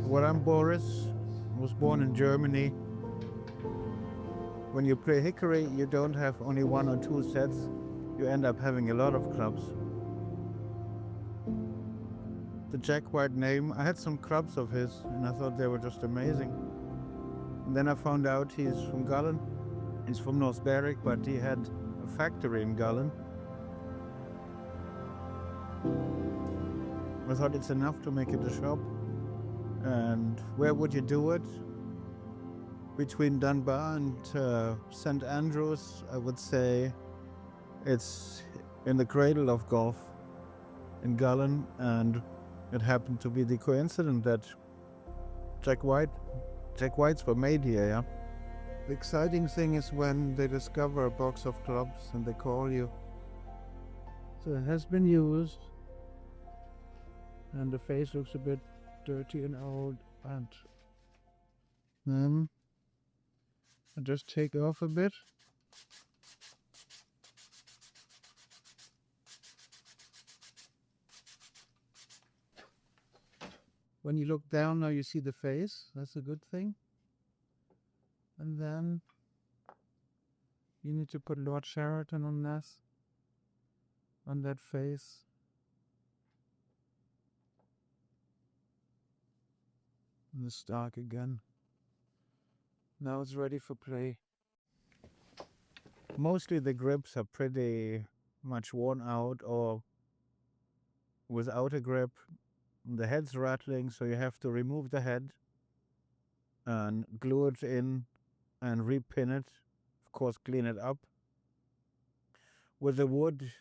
Well, I'm Boris. I was born in Germany. When you play Hickory, you don't have only one or two sets. You end up having a lot of clubs. The Jack White name, I had some clubs of his and I thought they were just amazing. And then I found out he's from Gullane. He's from North Berwick, but he had a factory in Gullane. I thought it's enough to make it a shop. And where would you do it? Between Dunbar and St. Andrews, I would say it's in the cradle of golf in Gullane, and it happened to be the coincidence that Jack Whites were made here, yeah? The exciting thing is when they discover a box of clubs and they call you. So it has been used, and the face looks a bit dirty and old, and then I just take off a bit. When you look down now you see the face, that's a good thing. And then you need to put Lord Sheraton on this, on that face. And it's dark again. Now it's ready for play. Mostly the grips are pretty much worn out or without a grip. The head's rattling, so you have to remove the head and glue it in and repin it. Of course, clean it up. With the wood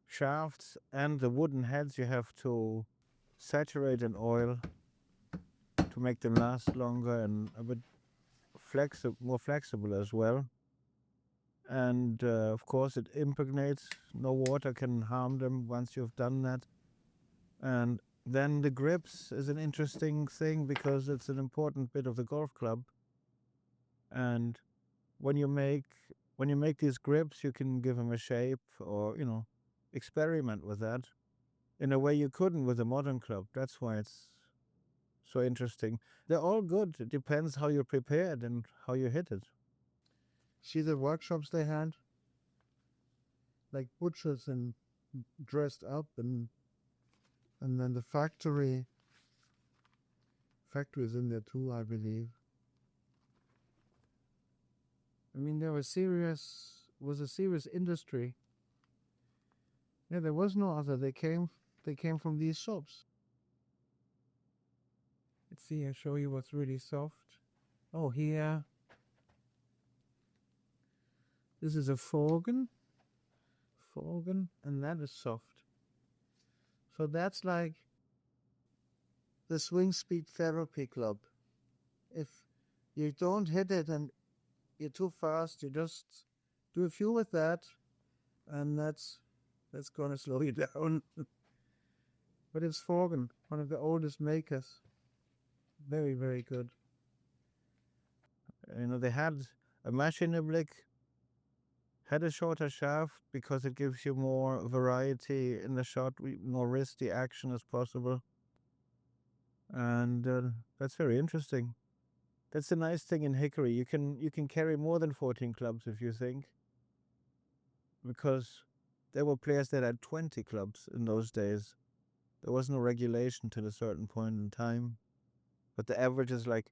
shafts and the wooden heads, you have to saturate in oil to make them last longer and a bit more flexible as well. And of course it impregnates. No water can harm them once you've done that. And then the grips is an interesting thing because it's an important bit of the golf club. And when you make these grips, you can give them a shape or, experiment with that in a way you couldn't with a modern club. That's why it's so interesting. They're all good. It depends how you're prepared and how you hit it. See the workshops they had? Like butchers and dressed up, and then the factory is in there too, I believe. I mean, was a serious industry. Yeah, there was no other. They came from these shops. Let's see, I'll show you what's really soft. Oh, here. This is a Forgan, and that is soft. So that's like the swing speed therapy club. If you don't hit it and you're too fast, you just do a few with that, and that's gonna slow you down. But it's Forgan, one of the oldest makers. Very, very good. They had a Maschinenblick, had a shorter shaft because it gives you more variety in the shot, more risky action as possible. And that's very interesting. That's the nice thing in Hickory. You can carry more than 14 clubs if you think. Because there were players that had 20 clubs in those days. There was no regulation till a certain point in time. But the average is like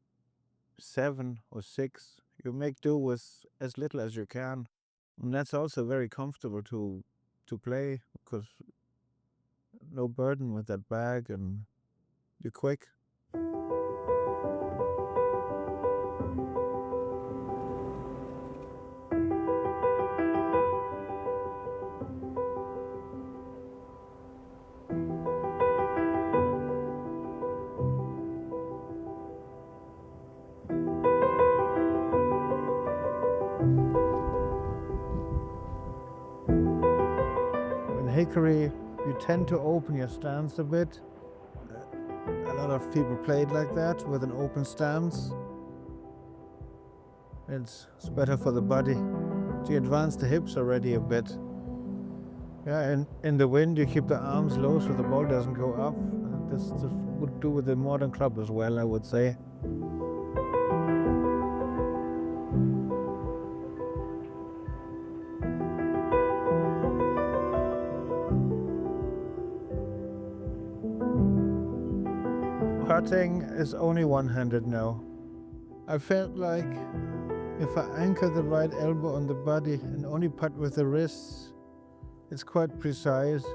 7 or 6. You make do with as little as you can. And that's also very comfortable to play because no burden with that bag and you're quick. Hickory, you tend to open your stance a bit. A lot of people play it like that, with an open stance. It's better for the body. You advance the hips already a bit. Yeah, and in the wind you keep the arms low so the ball doesn't go up. This would do with the modern club as well, I would say. Putting is only one-handed now. I felt like if I anchor the right elbow on the body and only putt with the wrists, it's quite precise.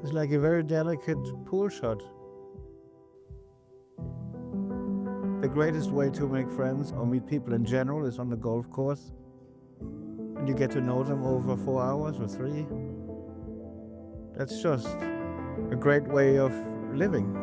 It's like a very delicate pool shot. The greatest way to make friends or meet people in general is on the golf course. And you get to know them over 4 hours or 3. That's just a great way of living.